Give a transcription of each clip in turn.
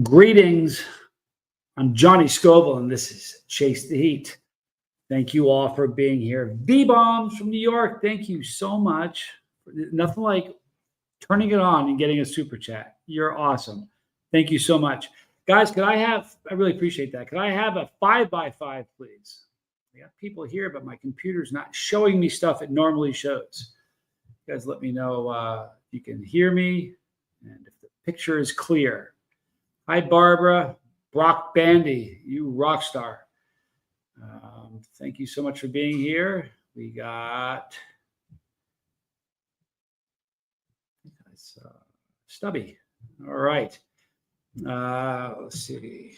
Greetings. I'm Johnny Scoville, and this is Chase the Heat. Thank you all for being here. V-Bombs from New York, thank you so much. Nothing like turning it on and getting a super chat. You're awesome. Thank you so much. Guys, I really appreciate that. Could I have a 5x5, please? I got people here, but my computer's not showing me stuff it normally shows. You guys let me know if you can hear me and if the picture is clear. Hi, Barbara. Brock Bandy, you rock star. Thank you so much for being here. We got Stubby. All right. Let's see.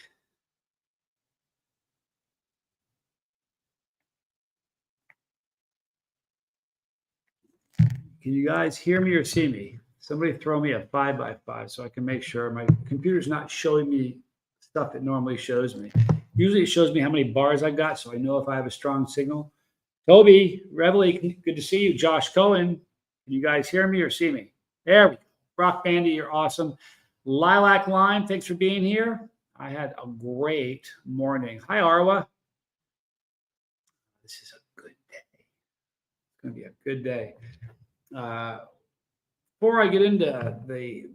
Can you guys hear me or see me? Somebody throw me a 5x5 so I can make sure my computer's not showing me stuff it normally shows me. Usually it shows me how many bars I've got, so I know if I have a strong signal. Toby, Reveille, good to see you. Josh Cohen, can you guys hear me or see me? There we go. Brock Bandy, you're awesome. Lilac Lime, thanks for being here. I had a great morning. Hi, Arwa. This is a good day. It's going to be a good day. Before I get into the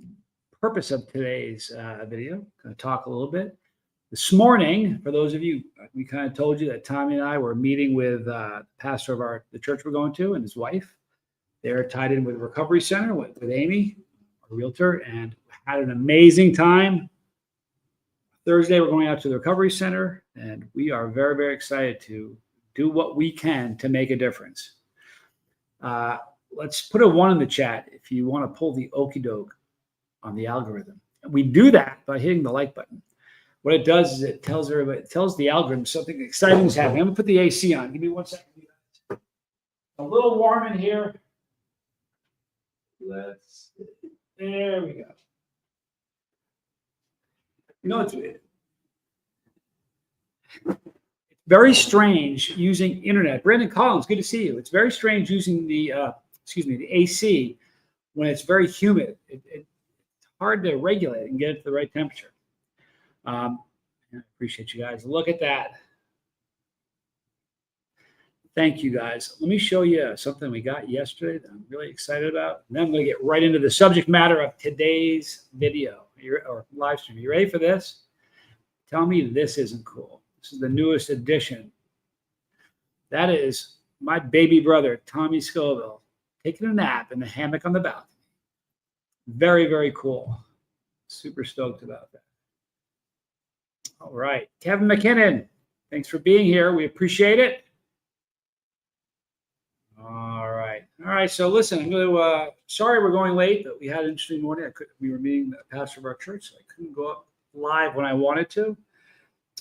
purpose of today's video, I'm going to talk a little bit. This morning, for those of you, we kind of told you that Tommy and I were meeting with the pastor of the church we're going to and his wife. They're tied in with Recovery Center with Amy, our realtor, and had an amazing time. Thursday, we're going out to the Recovery Center, and we are very, very excited to do what we can to make a difference. Let's put a 1 in the chat if you want to pull the okie doke on the algorithm. We do that by hitting the like button. What it does is it tells everybody, it tells the algorithm something exciting is happening. I'm gonna put the AC on. Give me 1 second. A little warm in here. There we go. You know, it's very strange using internet. Brandon Collins, good to see you. It's very strange using the AC when it's very humid. It's hard to regulate and get it to the right temperature. I appreciate you guys. Look at that. Thank you guys. Let me show you something we got yesterday that I'm really excited about. And then I'm going to get right into the subject matter of today's video or live stream. You ready for this? Tell me this isn't cool. This is the newest edition. That is my baby brother, Tommy Scoville, taking a nap in the hammock on the balcony. Very, very cool. Super stoked about that. All right. Kevin McKinnon, thanks for being here. We appreciate it. All right. All right. So listen, I'm going to, sorry we're going late, but we had an interesting morning. We were meeting the pastor of our church, so I couldn't go up live when I wanted to.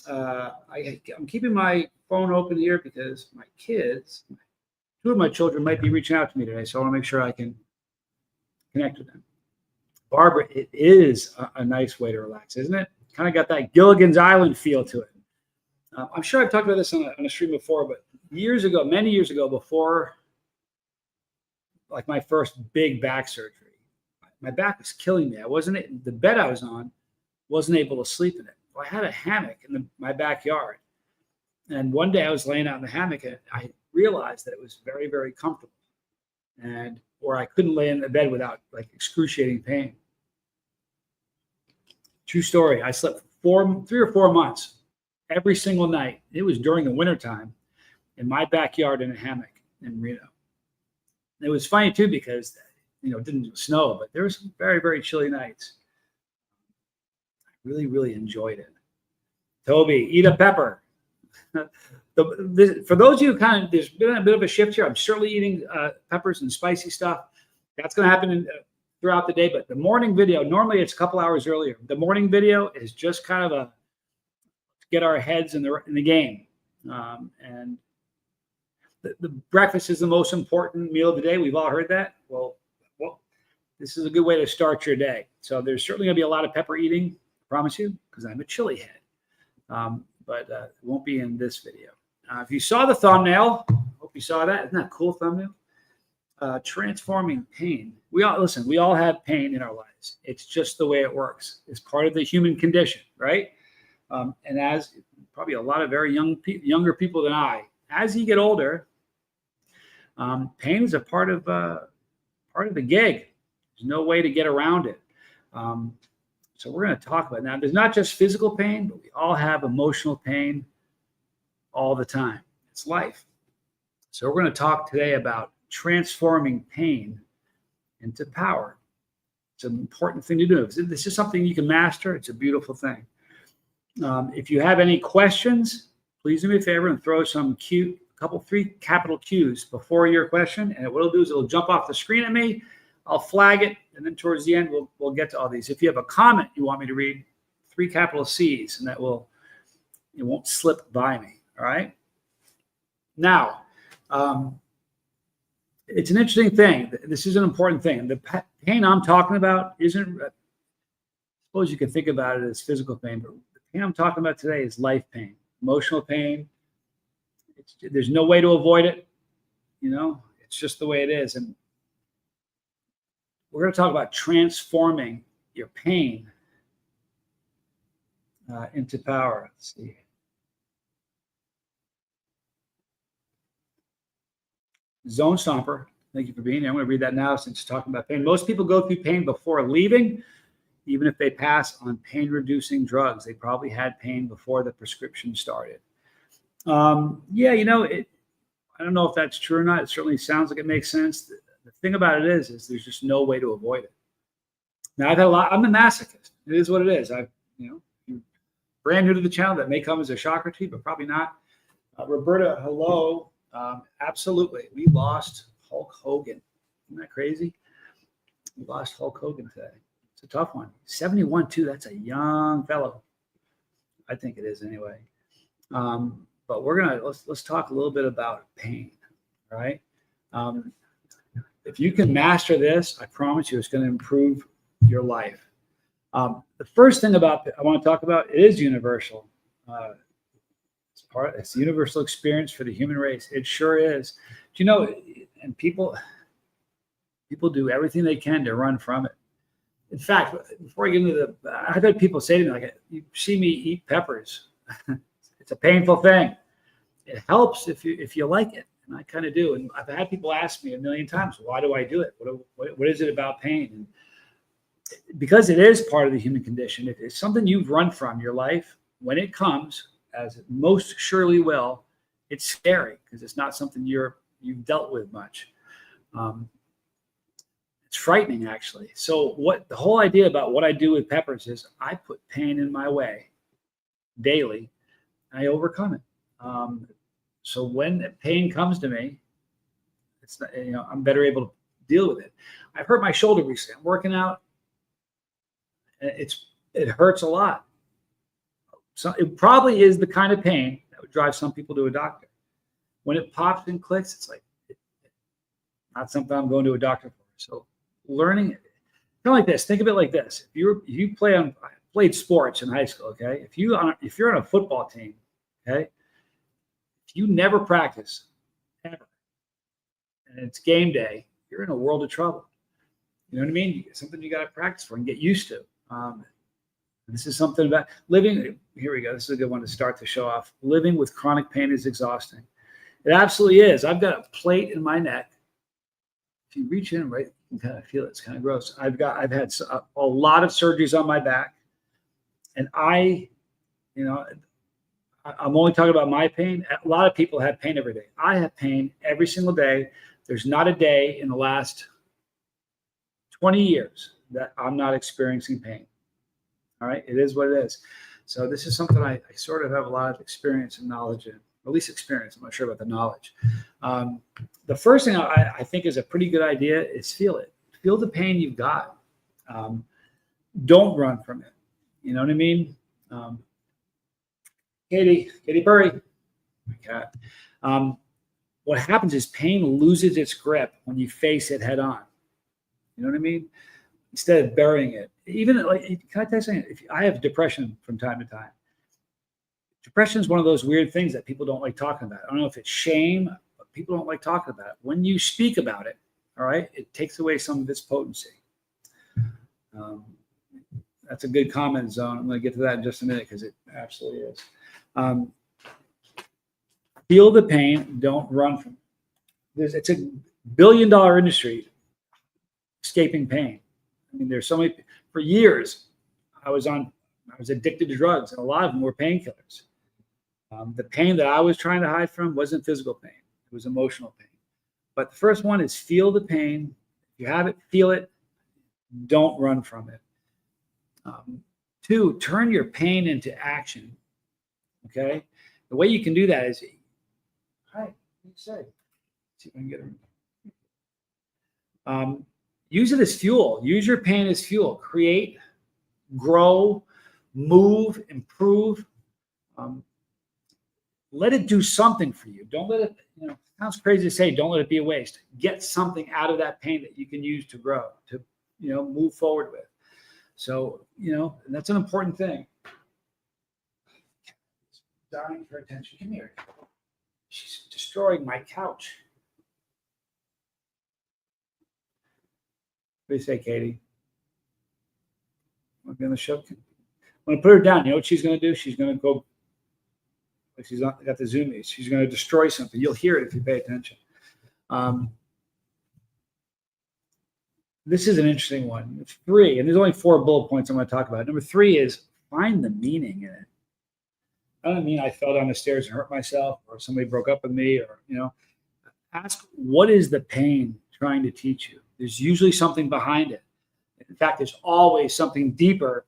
I'm keeping my phone open here because my kids, 2 of my children might be reaching out to me today, so I want to make sure I can connect with them. Barbara, it is a nice way to relax, isn't it? Kind of got that Gilligan's Island feel to it. I'm sure I've talked about this on a stream before, but years ago, many years ago, before like my first big back surgery, my back was killing me. The bed I was on wasn't able to sleep in it. Well, I had a hammock in my backyard. And one day I was laying out in the hammock and I realized that it was very, very comfortable or I couldn't lay in the bed without like excruciating pain. True story. I slept for 3 or 4 months every single night. It was during the wintertime in my backyard in a hammock in Reno. And it was funny too because it didn't snow, but there were some very, very chilly nights. I really, really enjoyed it. Toby, eat a pepper. For those of you there's been a bit of a shift here. I'm certainly eating peppers and spicy stuff. That's going to happen throughout the day. But the morning video, normally it's a couple hours earlier. The morning video is just kind of get our heads in the game. And the breakfast is the most important meal of the day. We've all heard that. Well, this is a good way to start your day. So there's certainly going to be a lot of pepper eating, I promise you, because I'm a chili head. But it won't be in this video. If you saw the thumbnail, hope you saw that. Isn't that a cool thumbnail? Transforming pain. We all have pain in our lives. It's just the way it works. It's part of the human condition, right? And as probably a lot of very younger people than I, as you get older, pain is a part of the gig. There's no way to get around it. So we're going to talk about it. Now. There's not just physical pain, but we all have emotional pain all the time. It's life. So we're going to talk today about transforming pain into power. It's an important thing to do. This is something you can master. It's a beautiful thing. If you have any questions, please do me a favor and throw some three capital Q's before your question. And what it'll do is it'll jump off the screen at me. I'll flag it. And then towards the end, we'll get to all these. If you have a comment you want me to read, 3 capital C's, and it won't slip by me. All right. Now, it's an interesting thing. This is an important thing. The pain I'm talking about isn't, I suppose you can think about it as physical pain, but the pain I'm talking about today is life pain, emotional pain. There's no way to avoid it. It's just the way it is. And we're going to talk about transforming your pain into power. Let's see. Zone Stomper, thank you for being here. I'm going to read that now since talking about pain. Most people go through pain before leaving, even if they pass on pain-reducing drugs. They probably had pain before the prescription started. I don't know if that's true or not. It certainly sounds like it makes sense. The thing about it is there's just no way to avoid it. Now, I'm a masochist. It is what it is. You're brand new to the channel. That may come as a shocker to you, but probably not. Roberta, hello. Absolutely. We lost Hulk Hogan. Isn't that crazy? We lost Hulk Hogan today. It's a tough one. 71 too. That's a young fellow. I think it is anyway. But let's talk a little bit about pain. All right. If you can master this, I promise you, it's going to improve your life. The first thing I want to talk about, it is universal. It's the universal experience for the human race. It sure is. And people do everything they can to run from it. In fact, before I get into I've had people say to me, like, you see me eat peppers. It's a painful thing. It helps if you like it. And I kind of do. And I've had people ask me a million times, why do I do it? What is it about pain? And because it is part of the human condition. If it's something you've run from your life, when it comes, as it most surely will, it's scary because it's not something you've dealt with much. It's frightening, actually. So the whole idea about what I do with peppers is I put pain in my way daily. I overcome it. So when pain comes to me, it's not, I'm better able to deal with it. I've hurt my shoulder recently. I'm working out. It hurts a lot. So it probably is the kind of pain that would drive some people to a doctor. When it pops and clicks, it's like not something I'm going to a doctor for. So learning, kind of like this. Think of it like this: if I played sports in high school, okay. If you're on a football team, okay, if you never practice ever, and it's game day, you're in a world of trouble. You know what I mean? Something you got to practice for and get used to. This is something about living. Here we go. This is a good one to start to show off. Living with chronic pain is exhausting. It absolutely is. I've got a plate in my neck. If you reach in, right, you can kind of feel it. It's kind of gross. I've had a lot of surgeries on my back, and I'm only talking about my pain. A lot of people have pain every day. I have pain every single day. There's not a day in the last 20 years that I'm not experiencing pain. All right. It is what it is. So this is something I sort of have a lot of experience and knowledge in, or at least experience. I'm not sure about the knowledge. The first thing I think is a pretty good idea is feel it. Feel the pain you've got. Don't run from it. You know what I mean? Katie Burry, my cat. What happens is pain loses its grip when you face it head on. You know what I mean? Instead of burying it. Even like, can I tell you something? I have depression from time to time. Depression is one of those weird things that people don't like talking about. I don't know if it's shame, but people don't like talking about it. When you speak about it, All right. It takes away some of its potency. That's a good comment, Zone. I'm going to get to that in just a minute because it absolutely is. Feel the pain. Don't run from it. It's $1 billion industry, escaping pain. I mean, there's so many. For years, I was addicted to drugs, and a lot of them were painkillers. The pain that I was trying to hide from wasn't physical pain; it was emotional pain. But the first one is feel the pain. If you have it, feel it. Don't run from it. 2, turn your pain into action. Okay, the way you can do that is, hi, what do you say? See if I can get her. Use it as fuel. Use your pain as fuel. Create, grow, move, improve. Let it do something for you. Don't let it, sounds crazy to say, don't let it be a waste. Get something out of that pain that you can use to grow, to, move forward with. So, that's an important thing. Dying for attention. Come here. She's destroying my couch. What do you say, Katie? I'm going to show. I'm going to put her down. You know what she's going to do? She's going to go. Like she's got the zoomies. She's going to destroy something. You'll hear it if you pay attention. This is an interesting one. It's 3, and there's only 4 bullet points I'm going to talk about. Number 3 is find the meaning in it. I don't mean I fell down the stairs and hurt myself, or somebody broke up with me, or ask, what is the pain trying to teach you? There's usually something behind it. In fact, there's always something deeper,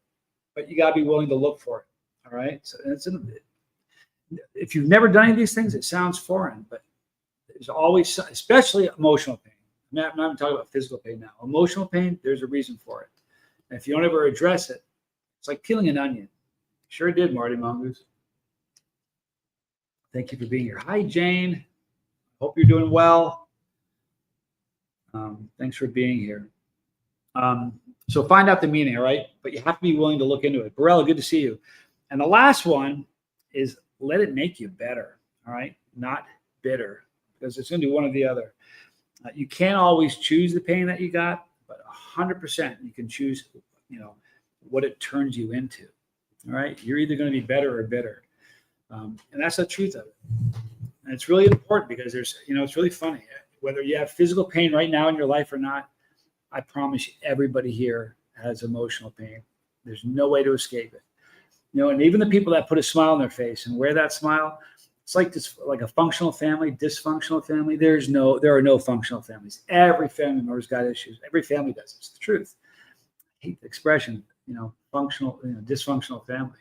but you got to be willing to look for it. All right. So if you've never done any of these things, it sounds foreign, but there's always, especially emotional pain. I'm not even talking about physical pain now. Emotional pain, there's a reason for it. And if you don't ever address it, it's like peeling an onion. Sure did, Marty Mongoose. Thank you for being here. Hi, Jane. Hope you're doing well. Thanks for being here. So find out the meaning, all right? But you have to be willing to look into it. Barella, good to see you. And the last one is let it make you better, all right? Not bitter, because it's going to do one or the other. You can't always choose the pain that you got, but 100% you can choose, what it turns you into, all right? You're either going to be better or bitter. And that's the truth of it. And it's really important because there's, it's really funny. Whether you have physical pain right now in your life or not, I promise you, everybody here has emotional pain. There's no way to escape it. And even the people that put a smile on their face and wear that smile, it's like this, like a functional family, dysfunctional family. There are no functional families. Every family member's got issues. Every family does. It's the truth. I hate the expression, functional, dysfunctional family.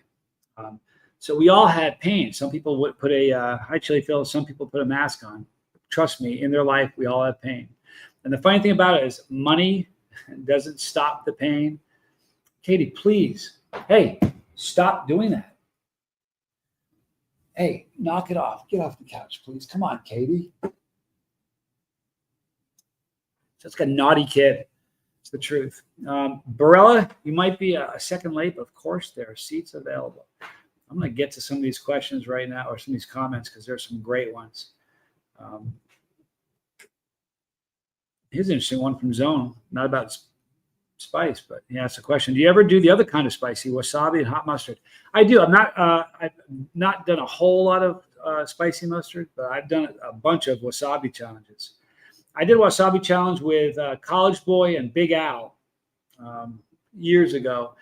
So we all had pain. Some people would put hi, Chili Phil. Some people put a mask on. Trust me, in their life, we all have pain. And the funny thing about it is money doesn't stop the pain. Katie, please. Hey, stop doing that. Hey, knock it off. Get off the couch, please. Come on, Katie. That's like a naughty kid. It's the truth. Barella, you might be a second late. Of course, there are seats available. I'm going to get to some of these questions right now, or some of these comments, because there's some great ones. Here's an interesting one from Zone, not about spice, but he asked a question. Do you ever do the other kind of spicy, wasabi and hot mustard? I do. I've not done a whole lot of spicy mustard, but I've done a bunch of wasabi challenges. I did a wasabi challenge with College Boy and Big Al years ago.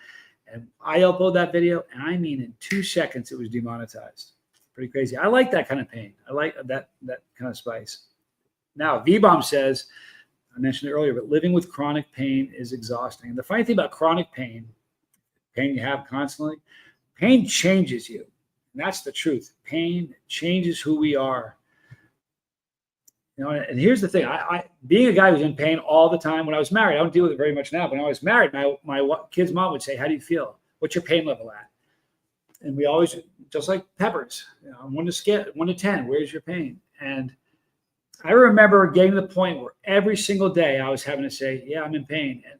And I uploaded that video, and I mean, in 2 seconds, it was demonetized. Pretty crazy. I like that kind of pain. I like that kind of spice. Now, V-Bomb says, I mentioned it earlier, but living with chronic pain is exhausting. And the funny thing about chronic pain you have constantly, pain changes you. And that's the truth. Pain changes who we are. And here's the thing. I being a guy who's in pain all the time, when I was married, I don't deal with it very much now. When I was married, my kid's mom would say, how do you feel? What's your pain level at? And we always, just like Peppers, 1 to 10, where's your pain? And I remember getting to the point where every single day I was having to say, yeah, I'm in pain. And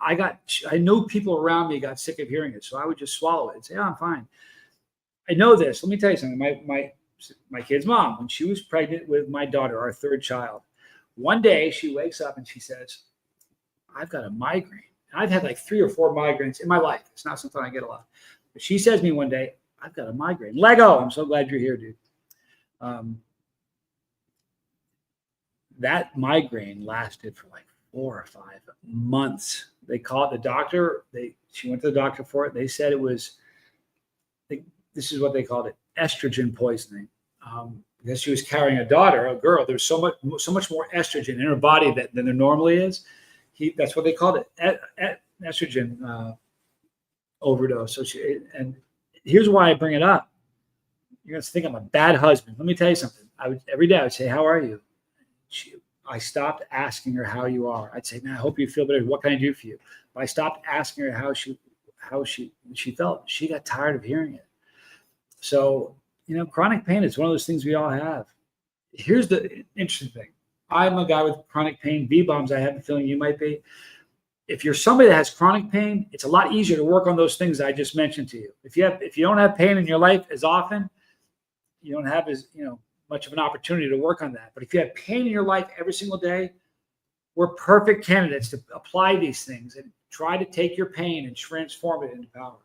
I know people around me got sick of hearing it. So I would just swallow it and say, oh, I'm fine. I know this. Let me tell you something. My kid's mom, when she was pregnant with my daughter, our 3rd child, One day she wakes up and she says, I've got a migraine. I've had like 3 or 4 migraines in my life. It's not something I get a lot. But she says to me one day, I've got a migraine. Lego, I'm so glad you're here, dude. That migraine lasted for like 4 or 5 months. They called the doctor. She went to the doctor for it. They said it was, this is what they called it, estrogen poisoning. Because she was carrying a daughter, a girl. There's so much more estrogen in her body than there normally is. That's what they called it, estrogen overdose. And here's why I bring it up. You're going to think I'm a bad husband. Let me tell you something. Every day I would say, how are you? I stopped asking her how you are. I'd say, man, I hope you feel better. What can I do for you? But I stopped asking her how she felt. She got tired of hearing it. So, chronic pain is one of those things we all have. Here's the interesting thing. I'm a guy with chronic pain. V-bombs, I have the feeling you might be. If you're somebody that has chronic pain, it's a lot easier to work on those things I just mentioned to you. If you don't have pain in your life as often, you don't have as much of an opportunity to work on that. But if you have pain in your life every single day, we're perfect candidates to apply these things and try to take your pain and transform it into power.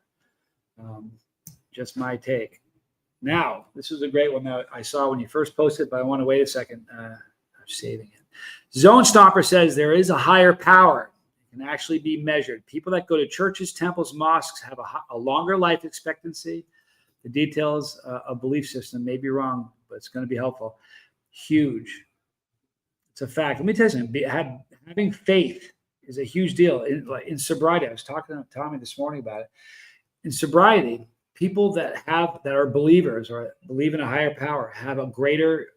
Just my take. Now, this is a great one that I saw when you first posted, but I want to wait a second. I'm saving it. Zone Stomper says there is a higher power. It can actually be measured. People that go to churches, temples, mosques have a longer life expectancy. The details of belief system may be wrong, but it's going to be helpful. Huge. It's a fact. Let me tell you something. Having faith is a huge deal. In sobriety, I was talking to Tommy this morning about it. In sobriety, people that are believers or believe in a higher power have a greater,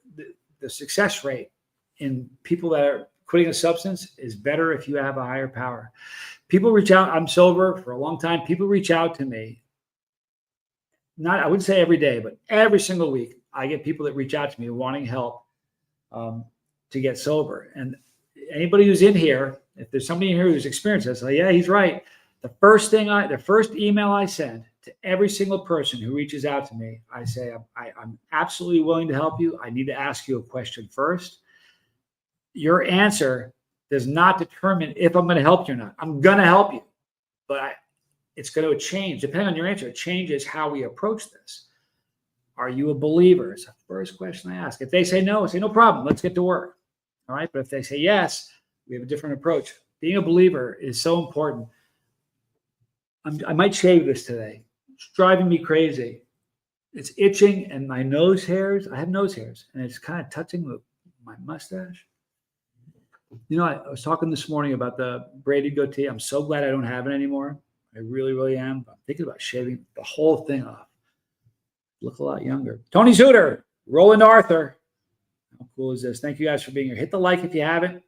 the success rate in people that are quitting a substance is better if you have a higher power. People reach out. I'm sober for a long time. People reach out to me. I wouldn't say every day, but every single week, I get people that reach out to me wanting help to get sober. And anybody who's in here, if there's somebody in here who's experienced this, like, yeah, he's right. The first email I send to every single person who reaches out to me, I say, I'm absolutely willing to help you. I need to ask you a question first. Your answer does not determine if I'm going to help you or not. I'm going to help you, but it's going to change. Depending on your answer, it changes how we approach this. Are you a believer? It's the first question I ask. If they say no, I say, no problem. Let's get to work. All right. But if they say yes, we have a different approach. Being a believer is so important. I might shave this today. It's driving me crazy. It's itching, and my nose hairs, I have nose hairs, and it's kind of touching my mustache. I was talking this morning about the braided goatee. I'm so glad I don't have it anymore. I really, really am. I'm thinking about shaving the whole thing off. Look a lot younger. Tony Zuder, Roland Arthur. How cool is this? Thank you guys for being here. Hit the like if you haven't.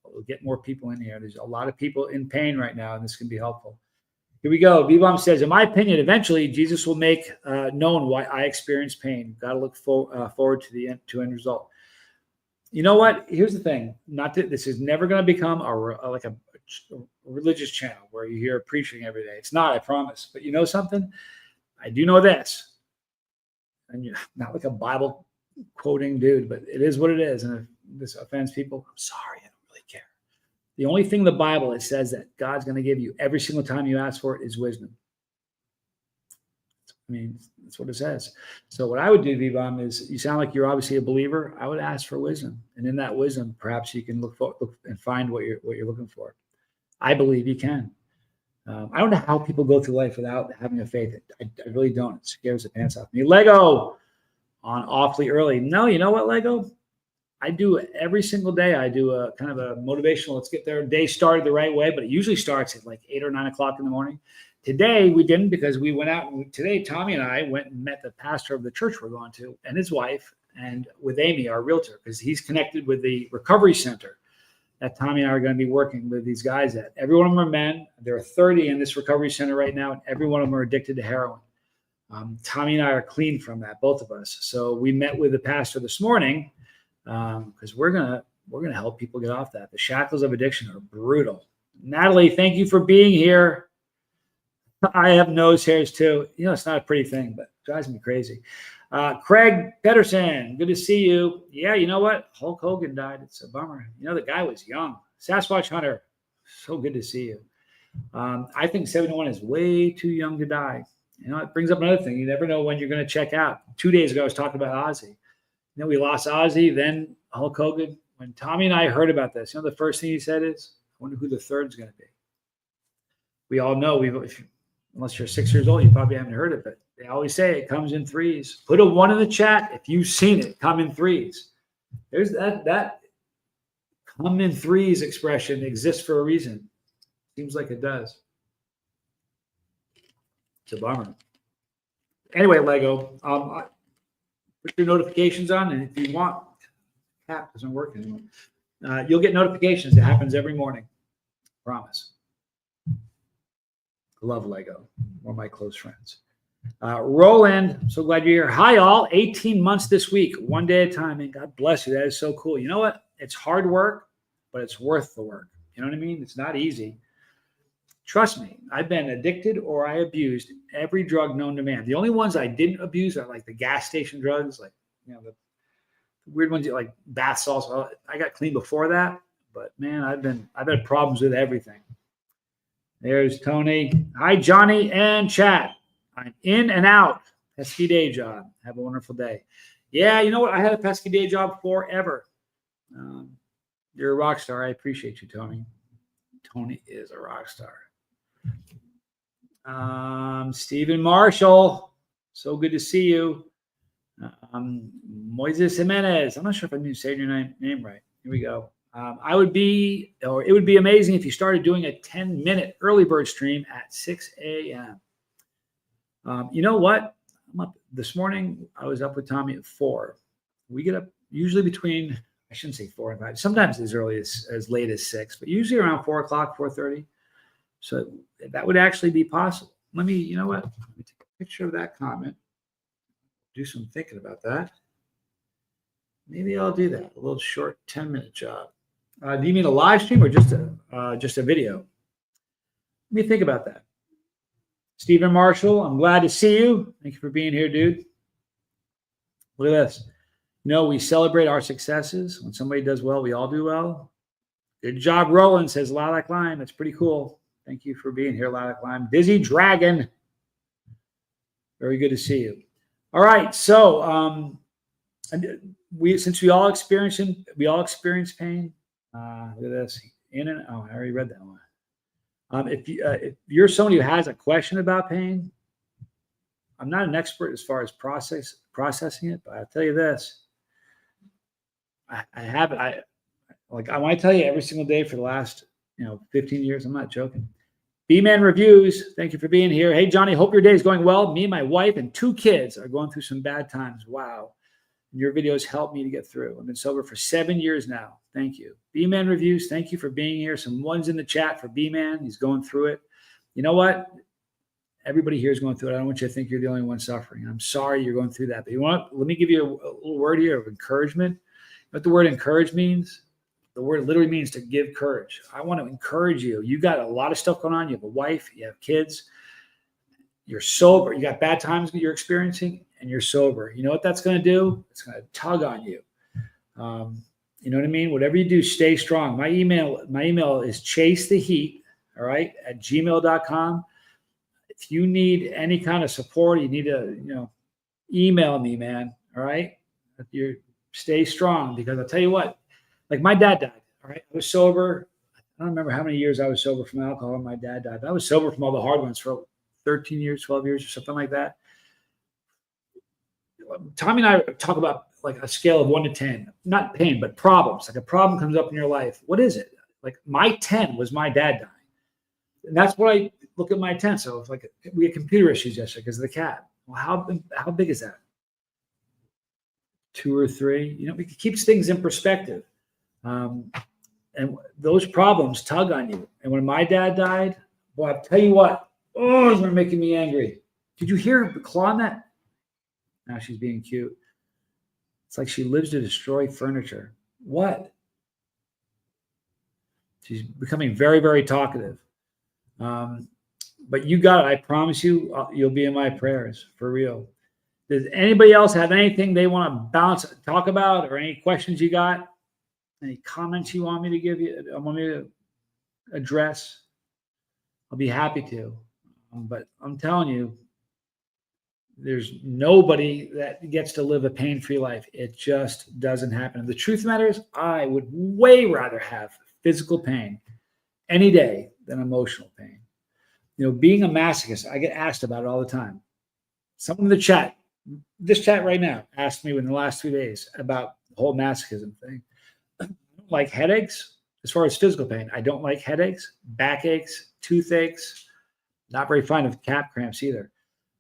We'll get more people in here. There's a lot of people in pain right now, and this can be helpful. Here we go. V-Bomb says, in my opinion, eventually Jesus will make known why I experience pain. Got to look forward to the end result. You know what? Here's the thing. This is never going to become a religious channel where you hear preaching every day. It's not, I promise. But you know something? I do know this. And you're not like a Bible quoting dude, but it is what it is. And if this offends people, I'm sorry. I don't really care. The only thing in the Bible it says that God's going to give you every single time you ask for it is wisdom. That's what it says. So what I would do, V-Bomb, is you sound like you're obviously a believer. I would ask for wisdom. And in that wisdom, perhaps you can look and find what you're looking for. I believe you can. I don't know how people go through life without having a faith. I really don't. It scares the pants off me. Lego on awfully early. No, you know what, Lego? I do every single day. I do a kind of a motivational, let's get their day started the right way, but it usually starts at like 8 or 9 o'clock in the morning. Today we didn't, because we went out. Today, Tommy and I went and met the pastor of the church we're going to and his wife, and with Amy, our realtor, because he's connected with the recovery center that Tommy and I are going to be working with these guys at. Every one of them are men. There are 30 in this recovery center right now, and every one of them are addicted to heroin. Tommy and I are clean from that, both of us. So we met with the pastor this morning because we're gonna help people get off that. The shackles of addiction are brutal. Natalie, thank you for being here. I have nose hairs too. It's not a pretty thing, but it drives me crazy. Craig Pedersen, good to see you. Yeah, you know what? Hulk Hogan died. It's a bummer. You know, the guy was young. Sasquatch Hunter, so good to see you. I think 71 is way too young to die. You know, it brings up another thing. You never know when you're going to check out. 2 days ago, I was talking about Ozzy. Then we lost Ozzy, then Hulk Hogan. When Tommy and I heard about this, you know, the first thing he said is, I wonder who the third's going to be. We all know, unless you're 6 years old, you probably haven't heard of it. They always say it comes in threes. Put a 1 in the chat if you've seen it come in threes. There's that come in threes expression exists for a reason. Seems like it does. It's a bummer. Anyway, Lego, put your notifications on, and if you want, app doesn't work anymore. You'll get notifications. It happens every morning. Promise. Love Lego. One of my close friends. Roland, so glad you're here. Hi, all. 18 months this week, 1 day at a time. And God bless you. That is so cool. You know what? It's hard work, but it's worth the work. You know what I mean? It's not easy. Trust me, I've been addicted or I abused every drug known to man. The only ones I didn't abuse are like the gas station drugs, like, you know, the weird ones like bath salts. I got clean before that, but man, I've had problems with everything. There's Tony. Hi, Johnny and chat. I'm in and out. Pesky day job. Have a wonderful day. Yeah, you know what? I had a pesky day job forever. You're a rock star. I appreciate you, Tony. Tony is a rock star. Stephen Marshall, so good to see you. Moises Jimenez, I'm not sure if I'm saying your name right. Here we go. It would be amazing if you started doing a 10-minute early bird stream at 6 a.m. You know what? I'm up this morning. I was up with Tommy at 4. We get up usually between, I shouldn't say 4 and 5, sometimes as early as late as 6, but usually around 4 o'clock, 4:30. So that would actually be possible. You know what? Let me take a picture of that comment. Do some thinking about that. Maybe I'll do that. A little short 10-minute job. Do you mean a live stream or just a video? Let me think about that. Stephen Marshall, I'm glad to see you. Thank you for being here, dude. Look at this. You know, we celebrate our successes. When somebody does well, we all do well. Good job, Roland, says Lilac Lime. That's pretty cool. Thank you for being here, Lilac Lime. Dizzy Dragon. Very good to see you. All right, so since we all experience pain. Look at this. I already read that one. If you're somebody who has a question about pain, I'm not an expert as far as processing it, but I'll tell you this. I want to tell you every single day for the last 15 years. I'm not joking. B-Man Reviews, thank you for being here. Hey, Johnny, hope your day is going well. Me and my wife and 2 kids are going through some bad times. Wow. Your videos helped me to get through. I've been sober for 7 years now. Thank you. B-Man Reviews, thank you for being here. Some ones in the chat for B-Man. He's going through it. You know what? Everybody here is going through it. I don't want you to think you're the only one suffering. I'm sorry you're going through that. But let me give you a little word here of encouragement. What the word encourage means? The word literally means to give courage. I want to encourage you. You got a lot of stuff going on. You have a wife. You have kids. You're sober. You got bad times that you're experiencing, and you're sober. You know what that's going to do? It's going to tug on you. You know what I mean? Whatever you do, stay strong. My email is chasetheheat, all right, at gmail.com. If you need any kind of support, you need to, email me, man. All right. Stay strong, because I'll tell you what, like my dad died. All right. I was sober. I don't remember how many years I was sober from alcohol. My dad died. I was sober from all the hard ones for 13 years, 12 years or something like that. Tommy and I talk about like a scale of 1 to 10, not pain, but problems. Like a problem comes up in your life. What is it? Like my 10 was my dad dying. And that's what I look at my 10. So it's like we had computer issues yesterday because of the cat. Well, how big is that? 2 or 3? It keeps things in perspective. And those problems tug on you. And when my dad died, boy, I'll tell you what, they're making me angry. Did you hear her clawing that? Now she's being cute. It's like she lives to destroy furniture. What? She's becoming very, very talkative. But you got it. I promise you, you'll be in my prayers for real. Does anybody else have anything they want to talk about, or any questions you got? Any comments you want me to give you? I want me to address? I'll be happy to. But I'm telling you, there's nobody that gets to live a pain-free life. It just doesn't happen. The truth of the matter is, I would way rather have physical pain any day than emotional pain. Being a masochist, I get asked about it all the time. Someone in the chat, this chat right now, asked me in the last 2 days about the whole masochism thing. I don't like headaches as far as physical pain. I don't like headaches, backaches, toothaches. Not very fond of calf cramps either.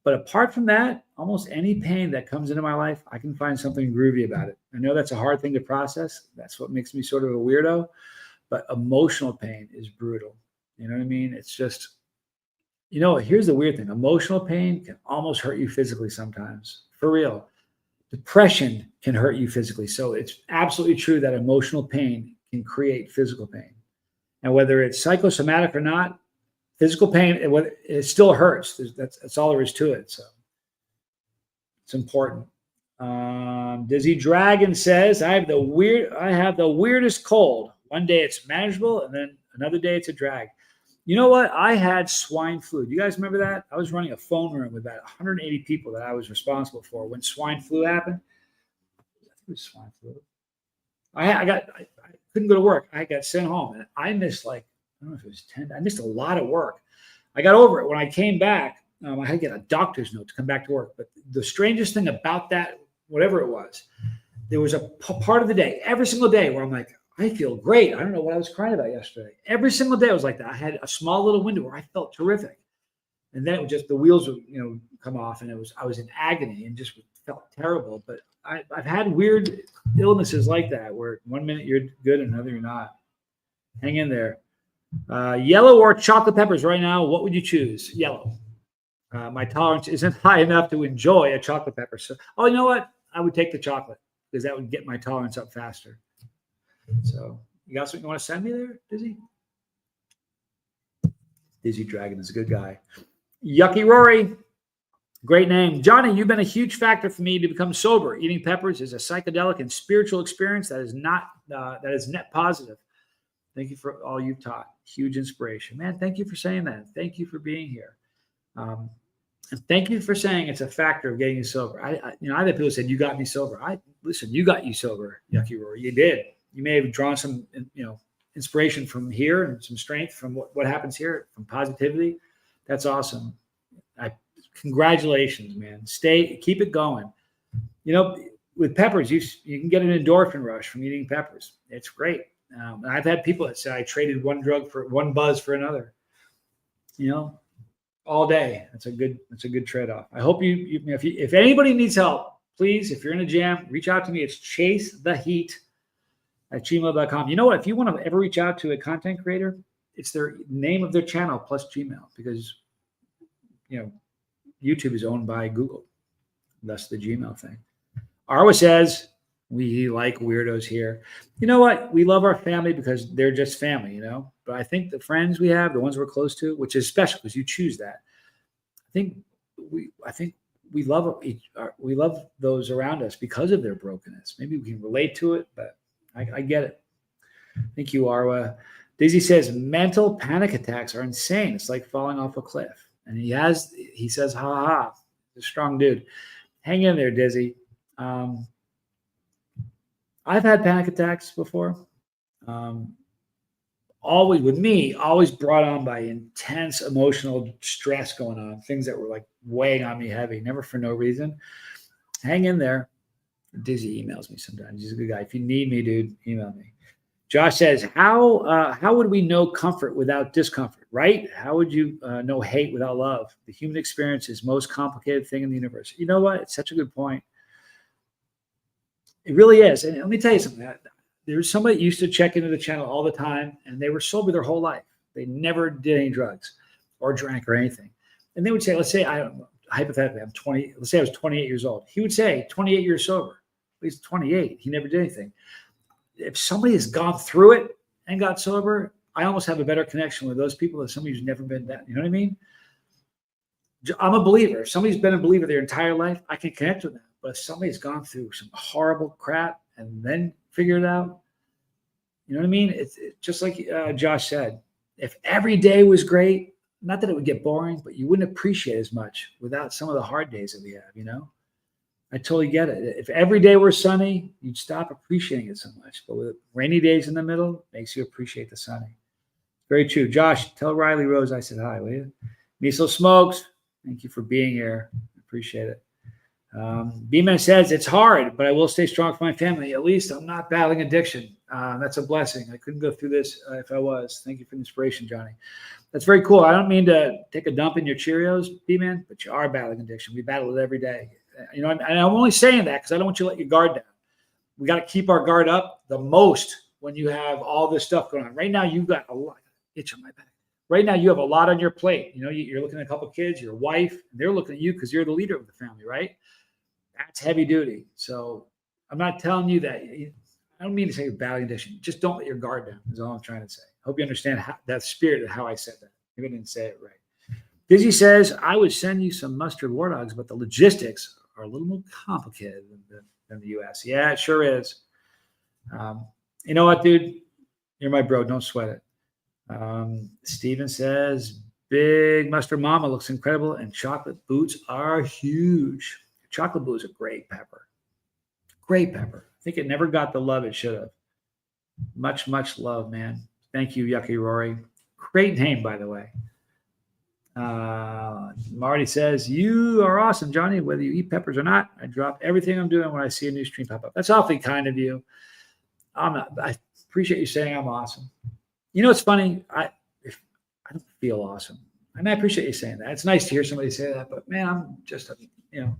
But apart from that, almost any pain that comes into my life, I can find something groovy about it. I know that's a hard thing to process. That's what makes me sort of a weirdo. But emotional pain is brutal. You know what I mean? It's just, here's the weird thing. Emotional pain can almost hurt you physically sometimes. For real. Depression can hurt you physically. So it's absolutely true that emotional pain can create physical pain. And whether it's psychosomatic or not, physical pain, it still hurts. That's all there is to it. So it's important. Dizzy Dragon says, I have the weirdest cold. One day it's manageable, and then another day it's a drag. You know what? I had swine flu. Do you guys remember that? I was running a phone room with about 180 people that I was responsible for when swine flu happened. I think it was swine flu. I couldn't go to work. I got sent home, and I missed I don't know if it was 10. I missed a lot of work. I got over it. When I came back, I had to get a doctor's note to come back to work. But the strangest thing about that, whatever it was, there was a part of the day, every single day, where I'm like, I feel great. I don't know what I was crying about yesterday. Every single day I was like that. I had a small little window where I felt terrific. And then it was just the wheels would, come off, and I was in agony and just felt terrible. But I've had weird illnesses like that where 1 minute you're good and another you're not. Hang in there. Yellow or chocolate peppers right now, what would you choose? Yellow. My tolerance isn't high enough to enjoy a chocolate pepper. So, you know what? I would take the chocolate because that would get my tolerance up faster. So, you got something you want to send me there, Dizzy? Dizzy Dragon is a good guy. Yucky Rory, great name. Johnny, you've been a huge factor for me to become sober. Eating peppers is a psychedelic and spiritual experience that is net positive. Thank you for all you've taught. Huge inspiration. Man, thank you for saying that. Thank you for being here. And thank you for saying it's a factor of getting you sober. I've had people said, you got me sober. Listen, you got you sober, Yucky Rory. You did. You may have drawn some, inspiration from here and some strength from what happens here, from positivity. That's awesome. Congratulations, man. Keep it going. With peppers, you can get an endorphin rush from eating peppers. It's great. I've had people that say I traded one buzz for another, all day. That's a good trade-off. I hope if anybody needs help, please, if you're in a jam, reach out to me. It's chasetheheat@gmail.com. You know what? If you want to ever reach out to a content creator, it's their name of their channel plus Gmail, because, YouTube is owned by Google. That's the Gmail thing. Arwa says, we like weirdos here. You know what? We love our family because they're just family, But I think the friends we have, the ones we're close to, which is special because you choose that. I think we love those around us because of their brokenness. Maybe we can relate to it, but I get it. Thank you, Arwa. Daisy says mental panic attacks are insane. It's like falling off a cliff. And he says, ha. He's a strong dude. Hang in there, Dizzy. I've had panic attacks before. Always brought on by intense emotional stress going on, things that were like weighing on me heavy, never for no reason. Hang in there. Dizzy emails me sometimes. He's a good guy. If you need me, dude, email me. Josh says, how would we know comfort without discomfort, right? How would you know hate without love? The human experience is the most complicated thing in the universe. You know what? It's such a good point. It really is. And let me tell you something. There's somebody that used to check into the channel all the time, and they were sober their whole life. They never did any drugs or drank or anything. And they would say, let's say, I don't know, hypothetically, I'm 20. Let's say I was 28 years old. He would say, 28 years sober. He's 28. He never did anything. If somebody has gone through it and got sober, I almost have a better connection with those people than somebody who's never been that. You know what I mean? I'm a believer. If somebody's been a believer their entire life, I can connect with them. But if somebody's gone through some horrible crap and then figure it out, you know what I mean? It's just like Josh said, if every day was great, not that it would get boring, but you wouldn't appreciate as much without some of the hard days that we have, you know? I totally get it. If every day were sunny, you'd stop appreciating it so much. But with rainy days in the middle, it makes you appreciate the sunny. Very true. Josh, tell Riley Rose I said hi, will you? Miso Smokes, thank you for being here. Appreciate it. B-Man says, it's hard, but I will stay strong for my family. At least I'm not battling addiction. That's a blessing. I couldn't go through this if I was. Thank you for the inspiration, Johnny. That's very cool. I don't mean to take a dump in your Cheerios, B-Man, but you are battling addiction. We battle it every day. You know, and I'm only saying that because I don't want you to let your guard down. We got to keep our guard up the most when you have all this stuff going on. Right now, you've got a lot itch on my back. Right now, you have a lot on your plate. You know, you're looking at a couple of kids, your wife, and they're looking at you because you're the leader of the family, right? That's heavy duty. So I'm not telling you that. I don't mean to say battling addiction. Just don't let your guard down is all I'm trying to say. I hope you understand that spirit of how I said that. Maybe I didn't say it right. Dizzy says, I would send you some mustard war dogs, but the logistics are a little more complicated than the U.S. Yeah, it sure is. You know what, dude? You're my bro. Don't sweat it. Steven says, Big Mustard Mama looks incredible, and chocolate boots are huge. Chocolate boots are great pepper. Great pepper. I think it never got the love it should have. Much, much love, man. Thank you, Yucky Rory. Great name, by the way. Marty says, you are awesome, Johnny. Whether you eat peppers or not, I drop everything I'm doing when I see a new stream pop up. That's awfully kind of you. I appreciate you saying I'm awesome. You know, it's funny. I don't feel awesome. And I appreciate you saying that. It's nice to hear somebody say that, but man, I'm just, I'm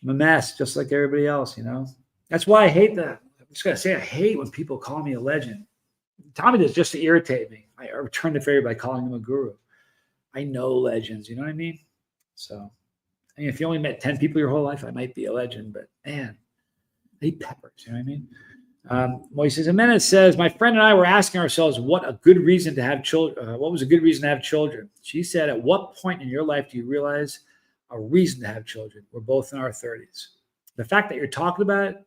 a mess, just like everybody else, you know. That's why I hate that. I'm just going to say I hate when people call me a legend. Tommy does just to irritate me. I return the favor by calling him a guru. I know legends, you know what I mean? So, I mean, if you only met 10 people your whole life, I might be a legend, but man, I eat peppers, you know what I mean? Moises Jimenez says, my friend and I were asking ourselves what was a good reason to have children. She said, at what point in your life do you realize a reason to have children? We're both in our 30s. The fact that you're talking about it,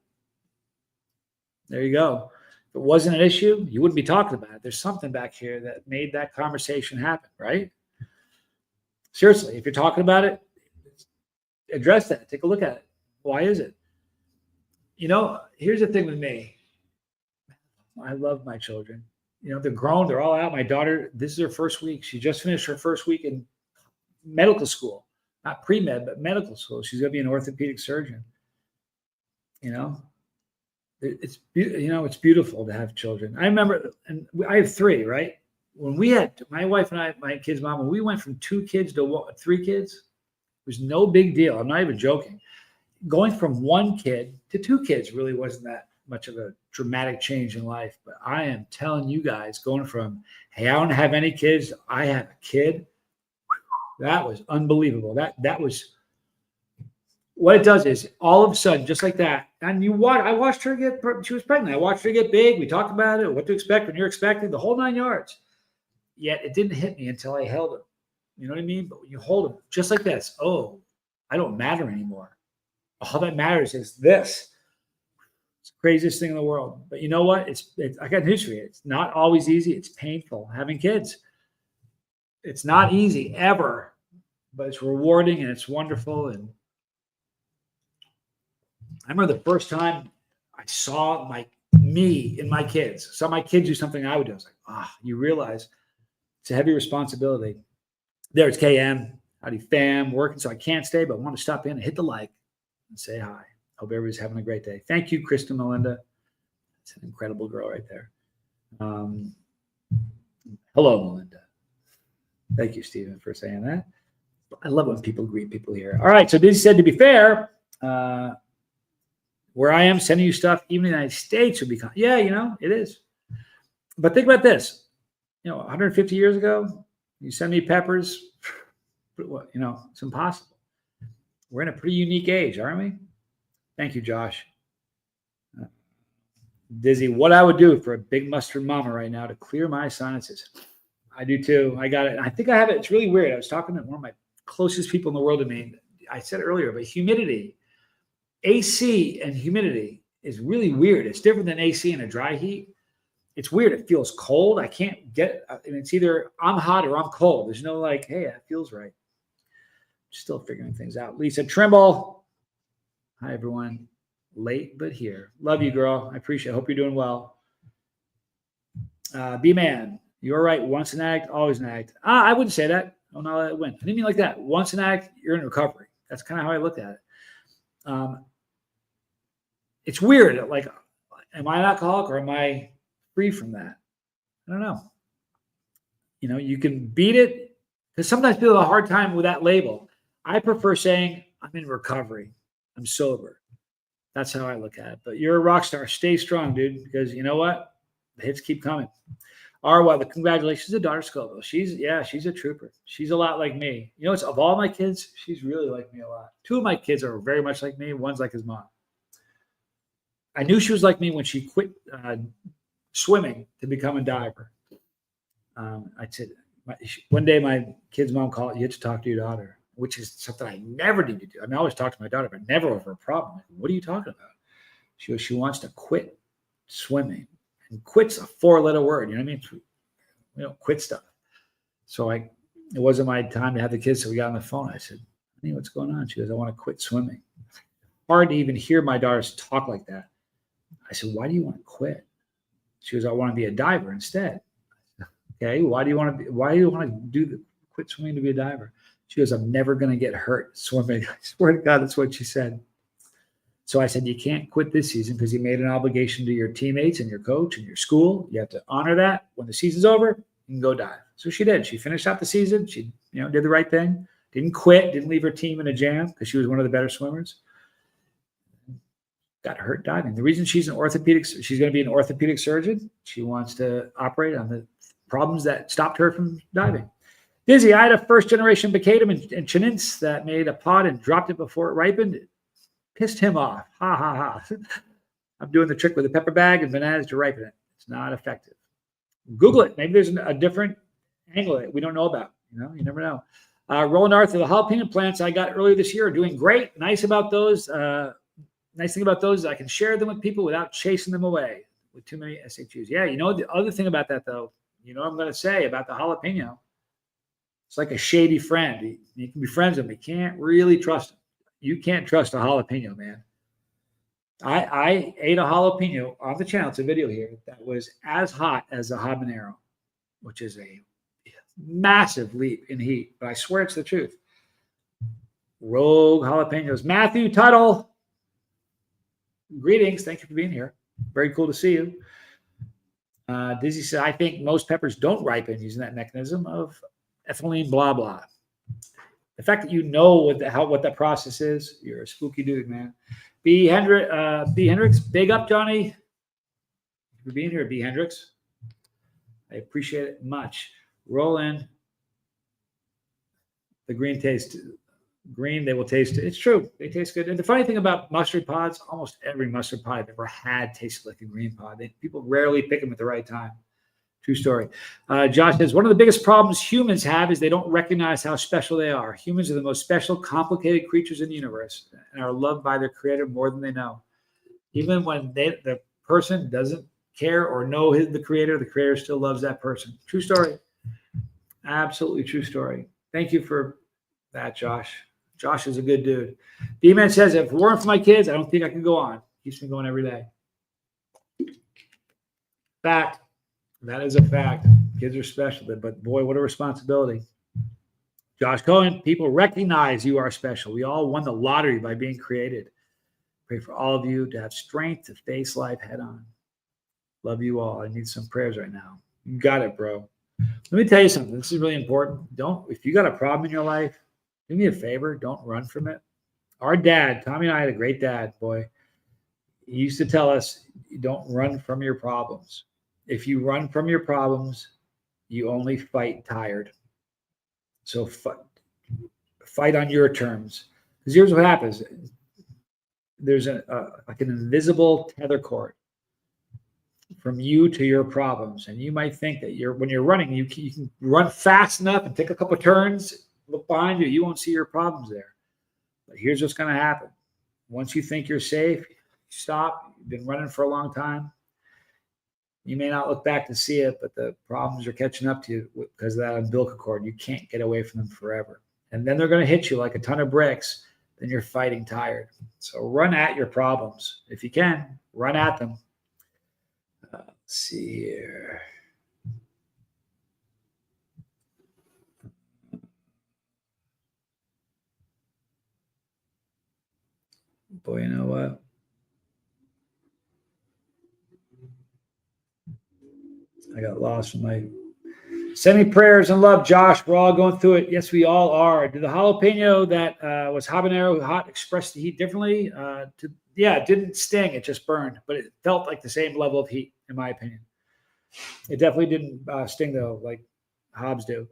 there you go. If it wasn't an issue, you wouldn't be talking about it. There's something back here that made that conversation happen, right? Seriously, if you're talking about it, address that. Take a look at it. Why is it? You know, here's the thing with me. I love my children. You know, they're grown. They're all out. My daughter, this is her first week. She just finished her first week in medical school. Not pre-med, but medical school. She's going to be an orthopedic surgeon. You know, it's beautiful to have children. I remember, and I have 3, right? When we had my wife and I, my kids' mom, when we went from 2 kids to 3 kids, it was no big deal. I'm not even joking. Going from 1 kid to 2 kids really wasn't that much of a dramatic change in life. But I am telling you guys, going from, hey, I don't have any kids, I have a kid. That was unbelievable. That was what it does is all of a sudden, just like that. And I watched her she was pregnant. I watched her get big. We talked about it, what to expect when you're expecting, the whole 9 yards. Yet it didn't hit me until I held him. You know what I mean? But when you hold him just like this, oh, I don't matter anymore. All that matters is this. It's the craziest thing in the world. But you know what? I got news for you. It's not always easy. It's painful having kids. It's not easy ever, but it's rewarding and it's wonderful. And I remember the first time I saw me in my kids, saw my kids do something I would do. I was like, you realize it's a heavy responsibility. There's KM, howdy fam, working, so I can't stay, but I want to stop in and hit the like and say hi. Hope everybody's having a great day. Thank you, Kristen Melinda. That's an incredible girl right there. Hello, Melinda. Thank you, Stephen, for saying that. I love when people greet people here. All right, so this said, to be fair, where I am, sending you stuff, even in the United States would be, yeah, you know, it is. But think about this. 150 years ago, you send me peppers, it's impossible. We're in a pretty unique age, aren't we? Thank you, Josh. Dizzy, what I would do for a big mustard mama right now to clear my sinuses. I do too. I got it. I think I have it. It's really weird. I was talking to one of my closest people in the world to me. I said earlier, but humidity, AC and humidity is really weird. It's different than AC in a dry heat. It's weird. It feels cold. I can't get, and it's either I'm hot or I'm cold. There's no like, hey, that feels right. Still figuring things out. Lisa Trimble. Hi, everyone. Late, but here. Love you, girl. I appreciate it. Hope you're doing well. B-Man, you're right. Once an addict, always an addict. I wouldn't say that. Oh, no, that went. I didn't mean like that. Once an addict, you're in recovery. That's kind of how I looked at it. It's weird. Like, am I an alcoholic or am I free from that? I don't know. You know, you can beat it because sometimes people have a hard time with that label. I prefer saying I'm in recovery. I'm sober. That's how I look at it. But you're a rock star. Stay strong, dude, because you know what? The hits keep coming. Arwa, the congratulations to daughter Scoville. She's a trooper. She's a lot like me. You know, it's of all my kids, she's really like me a lot. 2 of my kids are very much like me. One's like his mom. I knew she was like me when she quit swimming to become a diver. I said, one day my kid's mom called, you had to talk to your daughter, which is something I never need to do. I mean, I always talk to my daughter, but never over a problem. Like, what are you talking about? She goes, she wants to quit swimming. And quit's a 4-letter word. You know what I mean? We don't quit stuff. So it wasn't my time to have the kids, so we got on the phone. I said, honey, what's going on? She goes, I want to quit swimming. Hard to even hear my daughters talk like that. I said, why do you want to quit? She goes, I want to be a diver instead. Okay, why do you want to quit swimming to be a diver? She goes, I'm never going to get hurt swimming. I swear to God, that's what she said. So I said, you can't quit this season because you made an obligation to your teammates and your coach and your school. You have to honor that. When the season's over, you can go dive. So she did. She finished out the season. She, did the right thing. Didn't quit. Didn't leave her team in a jam because she was one of the better swimmers. Got hurt diving. The reason she's going to be an orthopedic surgeon. She wants to operate on the problems that stopped her from diving. Dizzy, I had a first-generation Bacatum and Chinense that made a pod and dropped it before it ripened. It pissed him off. Ha, ha, ha. I'm doing the trick with a pepper bag and bananas to ripen it. It's not effective. Google it. Maybe there's a different angle that we don't know about. You never know. Roland Arthur, the jalapeno plants I got earlier this year are doing great. Nice thing about those is I can share them with people without chasing them away with too many SHUs. Yeah, the other thing about that, though, what I'm going to say about the jalapeno. It's like a shady friend. You can be friends with him. You can't really trust him. You can't trust a jalapeno, man. I ate a jalapeno on the channel. It's a video here that was as hot as a habanero, which is a massive leap in heat. But I swear it's the truth. Rogue jalapenos. Matthew Tuttle. Greetings. Thank you for being here. Very cool to see you. Dizzy said, I think most peppers don't ripen using that mechanism of ethylene, blah, blah. The fact that you know what that process is, you're a spooky dude, man. B. Hendricks, big up, Johnny. Thank you for being here, B. Hendricks. I appreciate it much. Roll in. The green taste. Green, they will taste it. It's true. They taste good. And the funny thing about mustard pods, almost every mustard pod I've ever had tasted like a green pod. People rarely pick them at the right time. True story. Josh says, one of the biggest problems humans have is they don't recognize how special they are. Humans are the most special, complicated creatures in the universe and are loved by their creator more than they know. Even when the person doesn't care or know the creator still loves that person. True story. Absolutely true story. Thank you for that, Josh. Josh is a good dude. D-Man says, if it weren't for my kids, I don't think I could go on. Keeps me going every day. Fact. That is a fact. Kids are special, but boy, what a responsibility. Josh Cohen, people recognize you are special. We all won the lottery by being created. Pray for all of you to have strength to face life head on. Love you all. I need some prayers right now. You got it, bro. Let me tell you something. This is really important. If you got a problem in your life, do me a favor. Don't run from it. Our dad, Tommy and I had a great dad, boy. He used to tell us, don't run from your problems. If you run from your problems, you only fight tired. So fight on your terms. Because here's what happens. There's like an invisible tether cord from you to your problems. And you might think that when you're running, you can run fast enough and take a couple of turns Look behind you. You won't see your problems there. But here's what's going to happen. Once you think you're safe, stop. You've been running for a long time. You may not look back to see it, but the problems are catching up to you because of that umbilical cord. You can't get away from them forever. And then they're going to hit you like a ton of bricks. Then you're fighting tired. So run at your problems. If you can, run at them. Let's see here. Boy, you know what? I got lost in my sending prayers and love, Josh. We're all going through it. Yes, we all are. Did the jalapeno that was habanero hot express the heat differently? Yeah, it didn't sting. It just burned, but it felt like the same level of heat, in my opinion. It definitely didn't sting, though, like Hobbs do.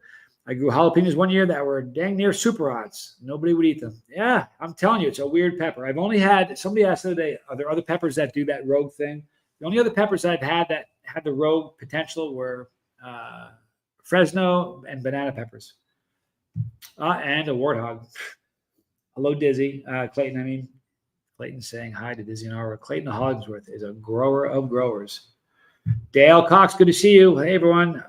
I grew jalapenos one year that were dang near super hots. Nobody would eat them. Yeah, I'm telling you, it's a weird pepper. I've only had, somebody asked the other day, are there other peppers that do that rogue thing? The only other peppers I've had that had the rogue potential were Fresno and banana peppers. And a warthog. Hello, Dizzy. Clayton, Clayton's saying hi to Dizzy and Aura. Clayton Hollingsworth is a grower of growers. Dale Cox, good to see you. Hey, everyone.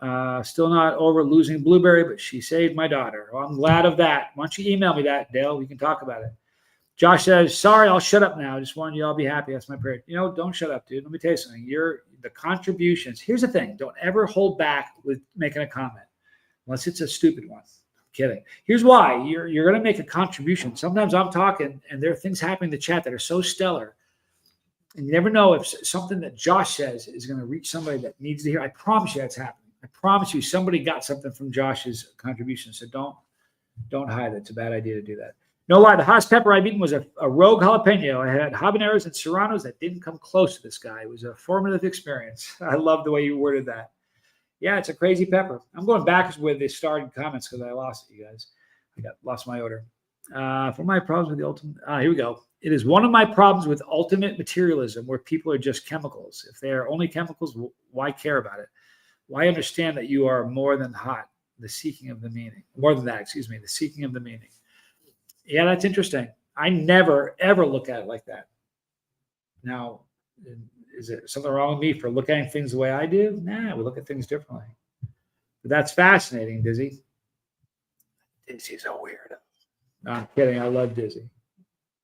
Still not over losing Blueberry, but she saved my daughter. Well, I'm glad of that. Why don't you email me that, Dale? We can talk about it. Josh says, sorry, I'll shut up now. Just wanted you all to be happy. That's my prayer. Don't shut up, dude. Let me tell you something. The contributions. Here's the thing. Don't ever hold back with making a comment unless it's a stupid one. I'm kidding. Here's why. You're going to make a contribution. Sometimes I'm talking and there are things happening in the chat that are so stellar. And you never know if something that Josh says is going to reach somebody that needs to hear. I promise you that's happening. I promise you somebody got something from Josh's contribution. So don't hide it. It's a bad idea to do that. No lie, the hottest pepper I've eaten was a rogue jalapeno. I had habaneros and serranos that didn't come close to this guy. It was a formative experience. I love the way you worded that. Yeah, it's a crazy pepper. I'm going backwards with the started comments because I lost it, you guys. Lost my order. For my problems with the ultimate, here we go. It is one of my problems with ultimate materialism where people are just chemicals. If they are only chemicals, why care about it? Why understand that you are more than hot? The seeking of the meaning. More than that, excuse me, the seeking of the meaning. Yeah, that's interesting. I never, ever look at it like that. Now, is there something wrong with me for looking at things the way I do? Nah, we look at things differently. But that's fascinating, Dizzy. Dizzy's a weirdo. No, I'm kidding. I love Dizzy.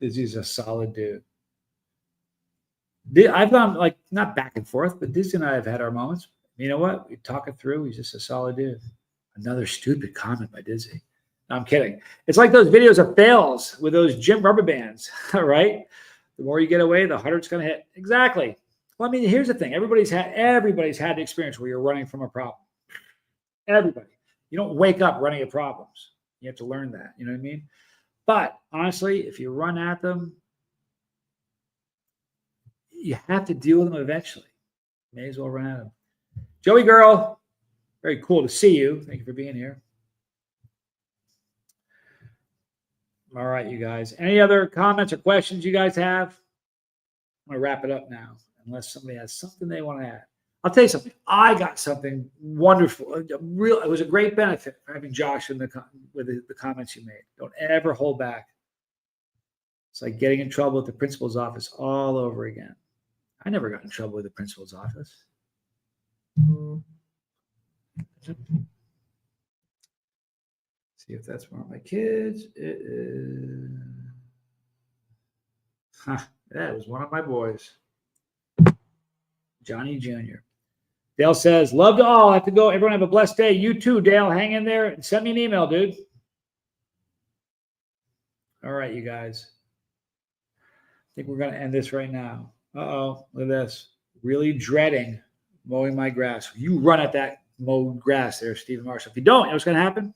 Dizzy's a solid dude. I've gone not back and forth, but Dizzy and I have had our moments. You know what? We talk it through. He's just a solid dude. Another stupid comment by Dizzy. No, I'm kidding. It's like those videos of fails with those gym rubber bands, right? The more you get away, the harder it's going to hit. Exactly. Well, I mean, here's the thing. Everybody's had the experience where you're running from a problem. Everybody. You don't wake up running at problems. You have to learn that. You know what I mean? But honestly, if you run at them, you have to deal with them eventually. May as well run at them. Joey Girl, very cool to see you. Thank you for being here. All right, you guys. Any other comments or questions you guys have? I'm going to wrap it up now, unless somebody has something they want to add. I'll tell you something. I got something wonderful. It was a great benefit for having Josh with the comments you made. Don't ever hold back. It's like getting in trouble at the principal's office all over again. I never got in trouble with the principal's office. See if that's one of my kids. It is. That was one of my boys. Johnny Jr. Dale says, love to all. I have to go. Everyone have a blessed day. You too, Dale. Hang in there and send me an email, dude. All right, you guys. I think we're going to end this right now. Uh-oh. Look at this. Really dreading mowing my grass. You run at that mowed grass there, Stephen Marshall. If you don't, you know what's going to happen?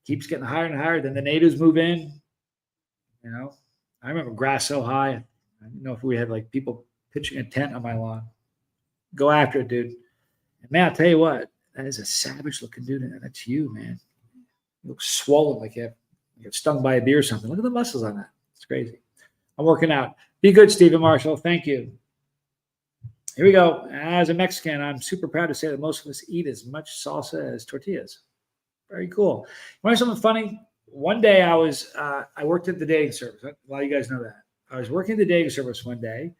Keeps getting higher and higher. Then the natives move in. You know, I remember grass so high. I didn't know if we had people pitching a tent on my lawn. Go after it, dude. And man, I'll tell you what, that is a savage looking dude. And that's you, man. You look swollen like you get stung by a bee or something. Look at the muscles on that. It's crazy. I'm working out. Be good, Stephen Marshall. Thank you. Here we go. As a Mexican, I'm super proud to say that most of us eat as much salsa as tortillas. Very cool. You want something funny? One day I worked at the dating service. A lot of you guys know that. I was working at the dating service one day,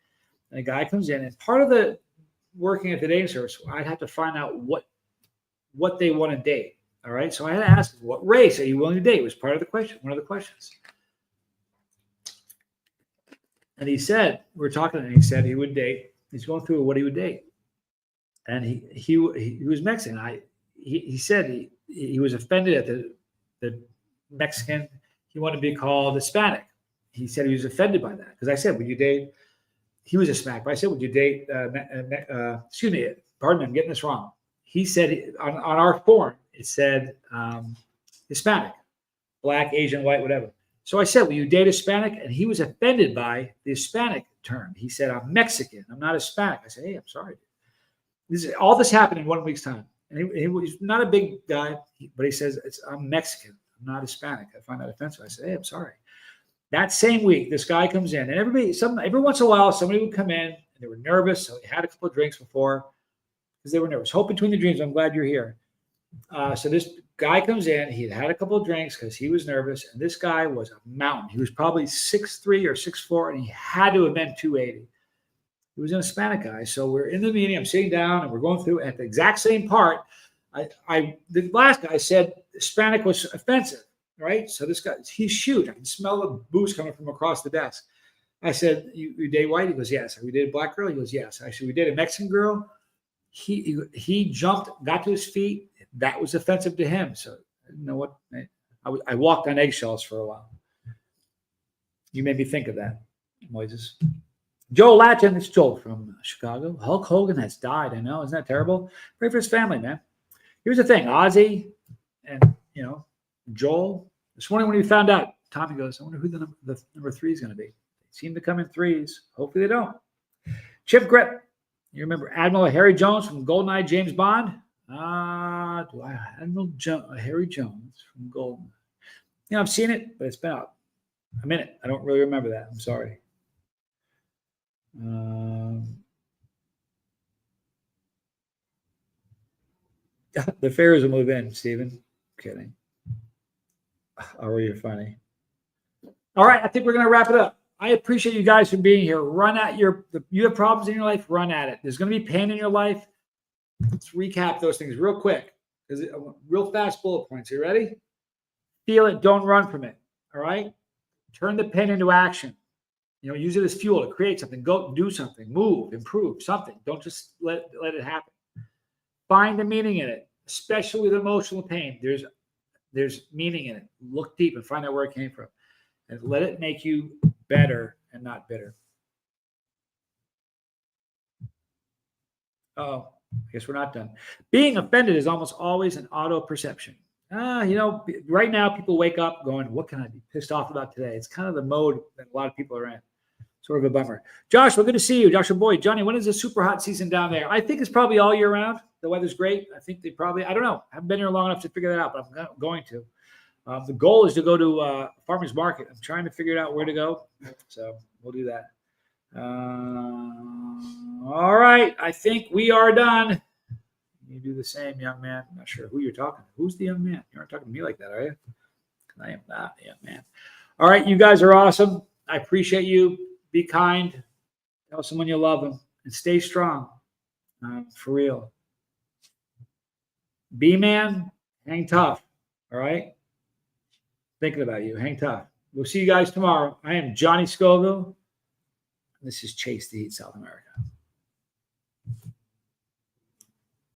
and a guy comes in, and part of the working at the dating service, I'd have to find out what they want to date. All right. So I had to ask, what race are you willing to date? It was part of the question, one of the questions. And he said, we were talking, and he said he would date. He's going through what he would date. And he was Mexican. He said he was offended at the Mexican. He wanted to be called Hispanic. He said he was offended by that because I said, would you date? He was Hispanic, but I said, would you date? Excuse me, pardon me, I'm getting this wrong. He said on our form it said Hispanic, black, Asian, white, whatever. So I said, will you date Hispanic? And he was offended by the Hispanic term. He said, I'm Mexican. I'm not Hispanic. I said, hey, I'm sorry. All this happened in 1 week's time. And he was not a big guy, but he says, I'm Mexican. I'm not Hispanic. I find that offensive. I said, hey, I'm sorry. That same week, this guy comes in, and every once in a while, somebody would come in, and they were nervous. So they had a couple of drinks before because they were nervous. Hope between the dreams. I'm glad you're here. So this guy comes in. He had a couple of drinks because he was nervous, and this guy was a mountain. He was probably 6'3" or 6'4", and he had to have been 280. He was an Hispanic guy. So we're in the meeting. I'm sitting down, and we're going through at the exact same part. The last guy said Hispanic was offensive, right? So this guy, shoot, I can smell the booze coming from across the desk. I said, you date white? He goes, yes. We date a black girl? He goes, yes. I said, we date a Mexican girl? He jumped, got to his feet. That was offensive to him. So you know what? I walked on eggshells for a while. You made me think of that, Moises. Joel Lattin, it's Joel from Chicago. Hulk Hogan has died. I know. Isn't that terrible? Pray for his family, man. Here's the thing. Ozzy and, Joel. This morning when we found out, Tommy goes, I wonder who the number 3 is going to be. They seem to come in threes. Hopefully they don't. Chip Grip. You remember Admiral Harry Jones from GoldenEye, James Bond? Admiral Harry Jones from GoldenEye. I've seen it, but it's been out a minute. I don't really remember that. I'm sorry. The Pharaohs will move in, Stephen. Kidding. Oh, you're funny. All right, I think we're going to wrap it up. I appreciate you guys for being here. You have problems in your life, run at it. There's going to be pain in your life. Let's recap those things real quick. Real fast bullet points. You ready? Feel it. Don't run from it. All right? Turn the pain into action. Use it as fuel to create something. Go do something. Move. Improve something. Don't just let it happen. Find the meaning in it, especially with emotional pain. There's meaning in it. Look deep and find out where it came from. And let it make you better and not bitter. Oh, I guess we're not done. Being offended is almost always an auto perception. Right now people wake up going, what can I be pissed off about today? It's kind of the mode that a lot of people are in. Sort of a bummer. Joshua, good to see you. Joshua Boyd. Johnny, when is the super hot season down there? I think it's probably all year round. The weather's great. I think I don't know. I haven't been here long enough to figure that out, but I'm going to. The goal is to go to farmer's market. I'm trying to figure out where to go. So we'll do that. All right. I think we are done. You do the same, young man. I'm not sure who you're talking to. Who's the young man? You aren't talking to me like that, are you? I am not a young man. All right. You guys are awesome. I appreciate you. Be kind. Tell someone you love them. And stay strong. For real. B-man, hang tough. All right? Thinking about you. Hang tough. We'll see you guys tomorrow. I am Johnny Scoville. This is Chase to Eat South America.